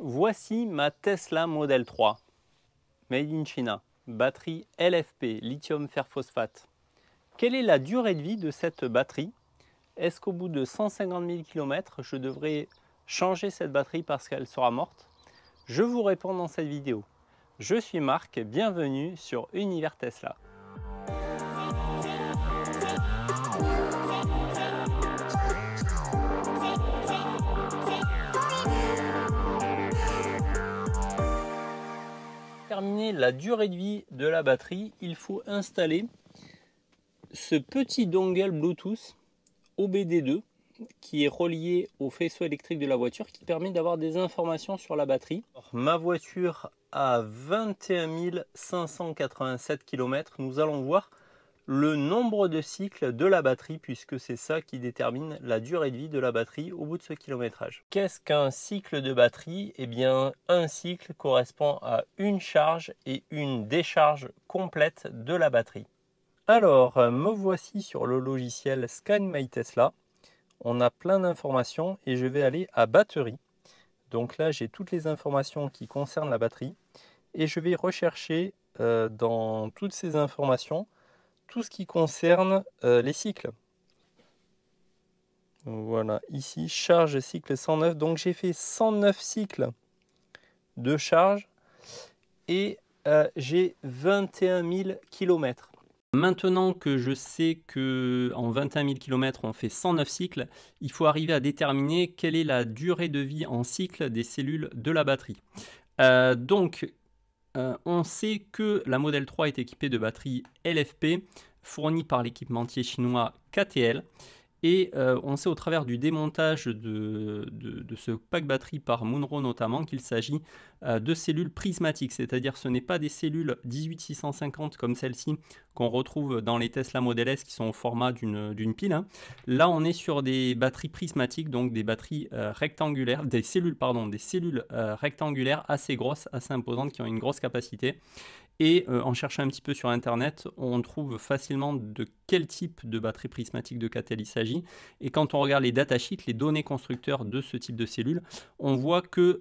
Voici ma Tesla Model 3, made in China, batterie LFP, lithium fer phosphate. Quelle est la durée de vie de cette batterie? Est-ce qu'au bout de 150 000 km, je devrais changer cette batterie parce qu'elle sera morte? Je vous réponds dans cette vidéo. Je suis Marc, bienvenue sur Univers Tesla. Pour déterminer la durée de vie de la batterie, il faut installer ce petit dongle Bluetooth OBD2 qui est relié au faisceau électrique de la voiture, qui permet d'avoir des informations sur la batterie. Alors, ma voiture a 21 587 km. Nous allons voir le nombre de cycles de la batterie, puisque c'est ça qui détermine la durée de vie de la batterie au bout de ce kilométrage. Qu'est-ce qu'un cycle de batterie? Eh bien, un cycle correspond à une charge et une décharge complète de la batterie. Alors, me voici sur le logiciel Scan My Tesla. On a plein d'informations et je vais aller à batterie. Donc là, j'ai toutes les informations qui concernent la batterie et je vais rechercher dans toutes ces informations tout ce qui concerne les cycles. Voilà, ici, charge cycle 109. Donc j'ai fait 109 cycles de charge et j'ai 21 000 km. Maintenant que je sais qu'en 21 000 km, on fait 109 cycles, il faut arriver à déterminer quelle est la durée de vie en cycle des cellules de la batterie. On sait que la Model 3 est équipée de batteries LFP fournies par l'équipementier chinois KTL. Et on sait au travers du démontage de ce pack batterie par Munro notamment qu'il s'agit de cellules prismatiques, c'est-à-dire ce n'est pas des cellules 18650 comme celle-ci qu'on retrouve dans les Tesla Model S qui sont au format d'une pile. Hein. Là on est sur des batteries prismatiques, donc des batteries rectangulaires, des cellules rectangulaires assez grosses, assez imposantes, qui ont une grosse capacité. Et en cherchant un petit peu sur internet, on trouve facilement de quel type de batterie prismatique de KTL il s'agit. Et quand on regarde les datasheets, les données constructeurs de ce type de cellules, on voit que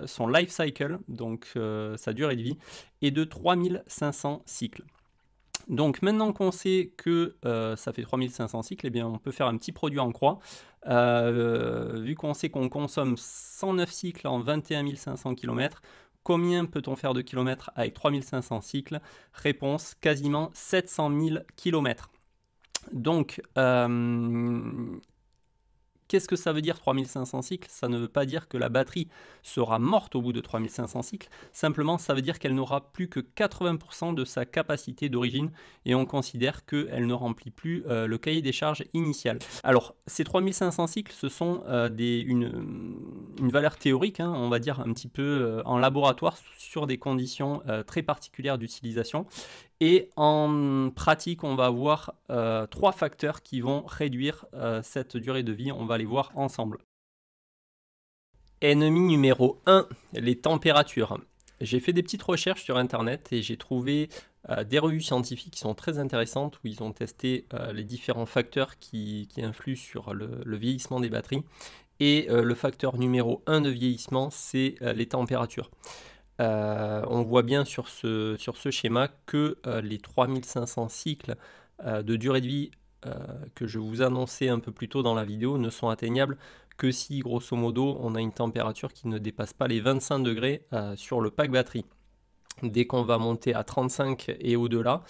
son life cycle, donc sa durée de vie, est de 3500 cycles. Donc maintenant qu'on sait que ça fait 3500 cycles, eh bien, on peut faire un petit produit en croix. Vu qu'on sait qu'on consomme 109 cycles en 21 500 km, combien peut-on faire de kilomètres avec 3500 cycles? Réponse, quasiment 700 000 km. Donc, qu'est-ce que ça veut dire 3500 cycles? Ça ne veut pas dire que la batterie sera morte au bout de 3500 cycles. Simplement, ça veut dire qu'elle n'aura plus que 80% de sa capacité d'origine et on considère qu'elle ne remplit plus le cahier des charges initial. Alors, ces 3500 cycles, ce sont une valeur théorique, hein, on va dire un petit peu en laboratoire sur des conditions très particulières d'utilisation. Et en pratique, on va avoir 3 facteurs qui vont réduire cette durée de vie. On va les voir ensemble. Ennemi numéro 1, les températures. J'ai fait des petites recherches sur Internet et j'ai trouvé des revues scientifiques qui sont très intéressantes où ils ont testé les différents facteurs qui influent sur le vieillissement des batteries. Et le facteur numéro 1 de vieillissement, c'est les températures. On voit bien sur ce schéma que les 3500 cycles de durée de vie que je vous annonçais un peu plus tôt dans la vidéo ne sont atteignables que si, grosso modo, on a une température qui ne dépasse pas les 25 degrés sur le pack batterie. Dès qu'on va monter à 35 et au-delà,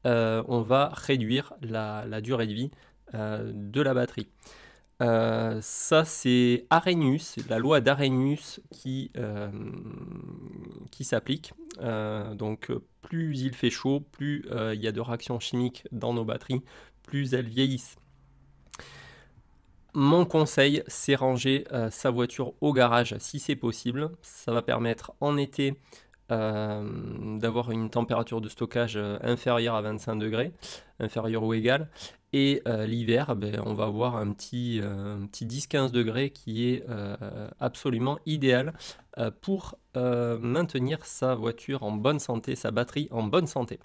on va réduire la durée de vie de la batterie. Ça c'est Arrhenius, la loi d'Arrhenius qui s'applique. Donc plus il fait chaud, plus il y a de réactions chimiques dans nos batteries, plus elles vieillissent. Mon conseil, c'est ranger sa voiture au garage si c'est possible. Ça va permettre en été d'avoir une température de stockage inférieure à 25 degrés, inférieure ou égale. Et l'hiver, on va avoir un petit 10-15 degrés qui est absolument idéal pour maintenir sa voiture en bonne santé, sa batterie en bonne santé.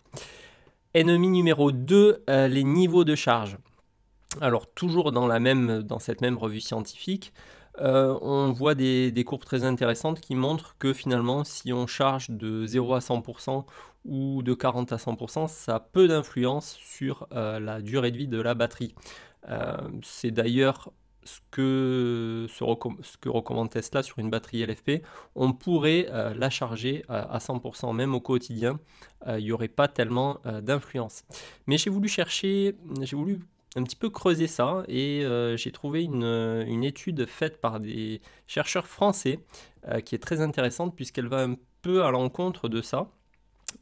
Ennemi numéro 2, les niveaux de charge. Alors toujours dans cette même revue scientifique, On voit des courbes très intéressantes qui montrent que finalement, si on charge de 0 à 100% ou de 40 à 100%, ça a peu d'influence sur la durée de vie de la batterie. C'est d'ailleurs ce que recommande Tesla sur une batterie LFP. On pourrait la charger à 100%, même au quotidien. Il n'y aurait pas tellement d'influence. Mais j'ai voulu un petit peu creuser ça et j'ai trouvé une étude faite par des chercheurs français qui est très intéressante puisqu'elle va un peu à l'encontre de ça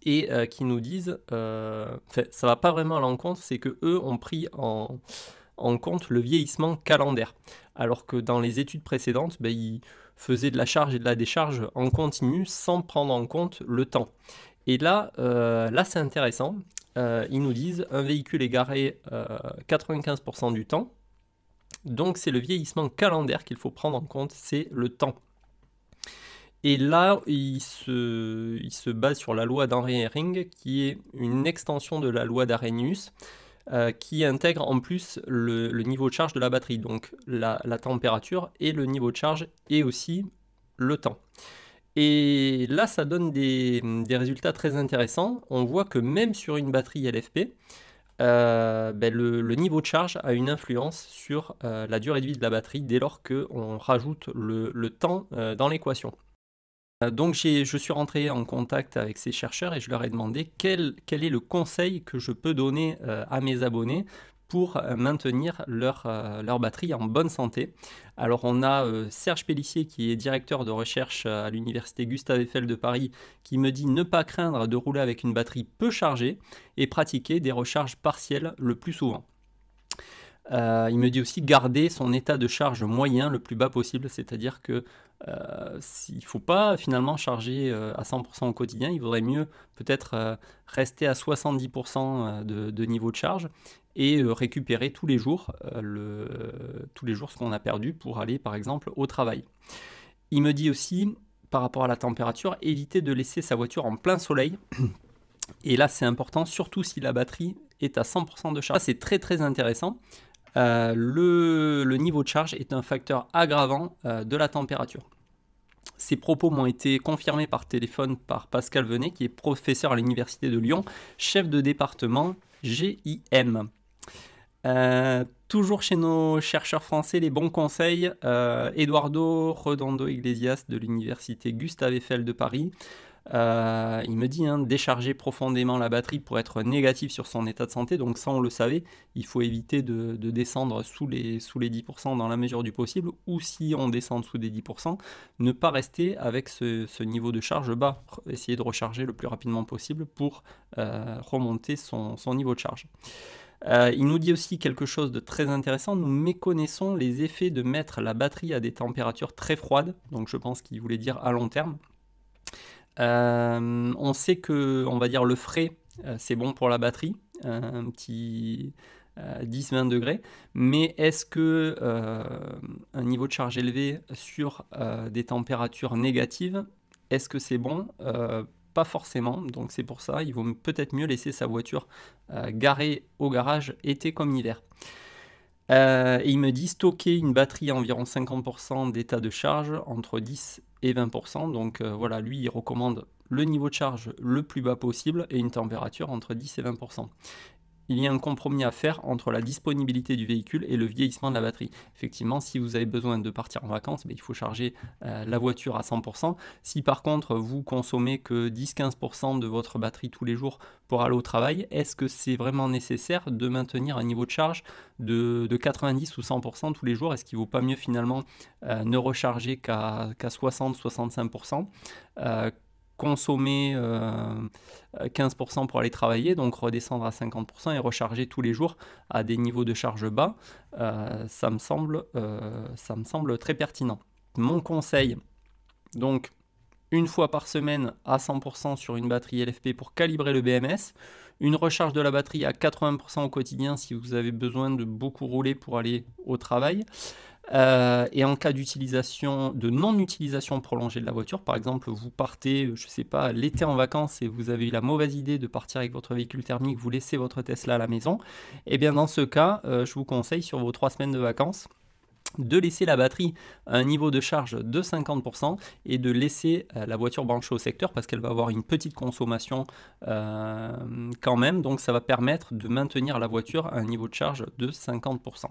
et qui nous disent, ça va pas vraiment à l'encontre, c'est que eux ont pris en compte le vieillissement calendaire, alors que dans les études précédentes, ils faisaient de la charge et de la décharge en continu sans prendre en compte le temps. Et là, c'est intéressant. Ils nous disent un véhicule est garé 95% du temps. Donc c'est le vieillissement calendaire qu'il faut prendre en compte, c'est le temps. Et là, il se base sur la loi d'Henry Eyring, qui est une extension de la loi d'Arrhenius, qui intègre en plus le niveau de charge de la batterie, donc la température et le niveau de charge et aussi le temps. Et là, ça donne des résultats très intéressants. On voit que même sur une batterie LFP, le niveau de charge a une influence sur la durée de vie de la batterie dès lors qu'on rajoute le temps dans l'équation. Donc je suis rentré en contact avec ces chercheurs et je leur ai demandé quel est le conseil que je peux donner à mes abonnés pour maintenir leur batterie en bonne santé. Alors on a Serge Pellissier qui est directeur de recherche à l'université Gustave Eiffel de Paris qui me dit ne pas craindre de rouler avec une batterie peu chargée et pratiquer des recharges partielles le plus souvent. Il me dit aussi garder son état de charge moyen le plus bas possible, c'est-à-dire que s'il ne faut pas finalement charger à 100% au quotidien, il vaudrait mieux peut-être rester à 70% de niveau de charge et récupérer tous les jours ce qu'on a perdu pour aller par exemple au travail. Il me dit aussi, par rapport à la température, éviter de laisser sa voiture en plein soleil. Et là c'est important, surtout si la batterie est à 100% de charge. Ça c'est très très intéressant. Le niveau de charge est un facteur aggravant de la température. Ces propos m'ont été confirmés par téléphone par Pascal Venet, qui est professeur à l'Université de Lyon, chef de département GIM. Toujours chez nos chercheurs français, les bons conseils. Eduardo Redondo Iglesias de l'Université Gustave Eiffel de Paris. Il me dit décharger profondément la batterie pour être négatif sur son état de santé, donc ça on le savait, il faut éviter de descendre sous les 10% dans la mesure du possible, ou si on descend sous des 10%, ne pas rester avec ce niveau de charge bas, essayer de recharger le plus rapidement possible pour remonter son niveau de charge. Il nous dit aussi quelque chose de très intéressant, nous méconnaissons les effets de mettre la batterie à des températures très froides, donc je pense qu'il voulait dire à long terme. On sait que, on va dire, le frais, c'est bon pour la batterie, un petit 10-20 degrés, mais est-ce que un niveau de charge élevé sur des températures négatives, est-ce que c'est bon? Pas forcément, donc c'est pour ça, il vaut peut-être mieux laisser sa voiture garée au garage été comme hiver. Et il me dit stocker une batterie à environ 50% d'état de charge entre 10 et 20%. Donc voilà, lui il recommande le niveau de charge le plus bas possible et une température entre 10 et 20%. Il y a un compromis à faire entre la disponibilité du véhicule et le vieillissement de la batterie. Effectivement, si vous avez besoin de partir en vacances, il faut charger la voiture à 100%. Si par contre vous consommez que 10-15% de votre batterie tous les jours pour aller au travail, est-ce que c'est vraiment nécessaire de maintenir un niveau de charge de 90 ou 100% tous les jours? Est-ce qu'il ne vaut pas mieux finalement ne recharger qu'à 60-65%, consommer 15% pour aller travailler, donc redescendre à 50% et recharger tous les jours à des niveaux de charge bas, ça me semble très pertinent. Mon conseil, donc une fois par semaine à 100% sur une batterie LFP pour calibrer le BMS, une recharge de la batterie à 80% au quotidien si vous avez besoin de beaucoup rouler pour aller au travail. Et en cas de non-utilisation prolongée de la voiture, par exemple vous partez, je sais pas, l'été en vacances et vous avez eu la mauvaise idée de partir avec votre véhicule thermique, vous laissez votre Tesla à la maison, et bien dans ce cas, je vous conseille sur vos 3 semaines de vacances, de laisser la batterie à un niveau de charge de 50% et de laisser la voiture branchée au secteur parce qu'elle va avoir une petite consommation quand même, donc ça va permettre de maintenir la voiture à un niveau de charge de 50%.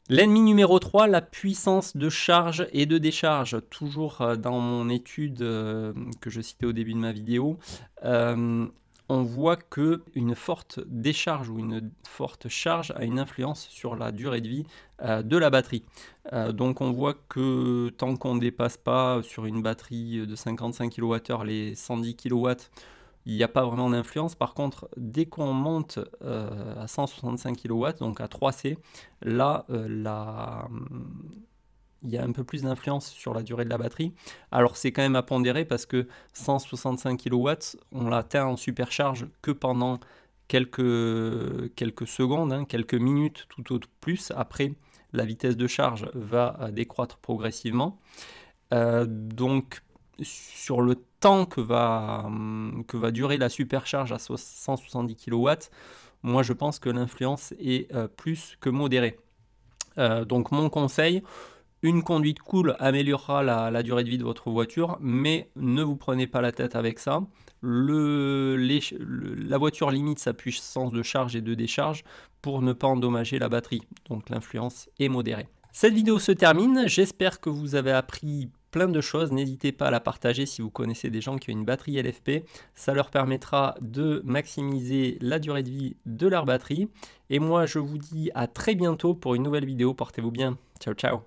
L'ennemi numéro 3, la puissance de charge et de décharge. Toujours dans mon étude que je citais au début de ma vidéo, on voit qu'une forte décharge ou une forte charge a une influence sur la durée de vie de la batterie. Donc on voit que tant qu'on ne dépasse pas sur une batterie de 55 kWh les 110 kW, il n'y a pas vraiment d'influence. Par contre, dès qu'on monte à 165 kW, donc à 3C, là, il y a un peu plus d'influence sur la durée de la batterie. Alors c'est quand même à pondérer parce que 165 kW, on l'atteint en supercharge que pendant quelques secondes, hein, quelques minutes tout au plus. Après, la vitesse de charge va décroître progressivement. Donc sur le temps que va durer la supercharge à 170 kW, moi je pense que l'influence est plus que modérée. Donc mon conseil, une conduite cool améliorera la durée de vie de votre voiture, mais ne vous prenez pas la tête avec ça. La voiture limite sa puissance de charge et de décharge pour ne pas endommager la batterie. Donc l'influence est modérée. Cette vidéo se termine, j'espère que vous avez appris plein de choses, n'hésitez pas à la partager si vous connaissez des gens qui ont une batterie LFP, ça leur permettra de maximiser la durée de vie de leur batterie. Et moi je vous dis à très bientôt pour une nouvelle vidéo, portez-vous bien, ciao ciao.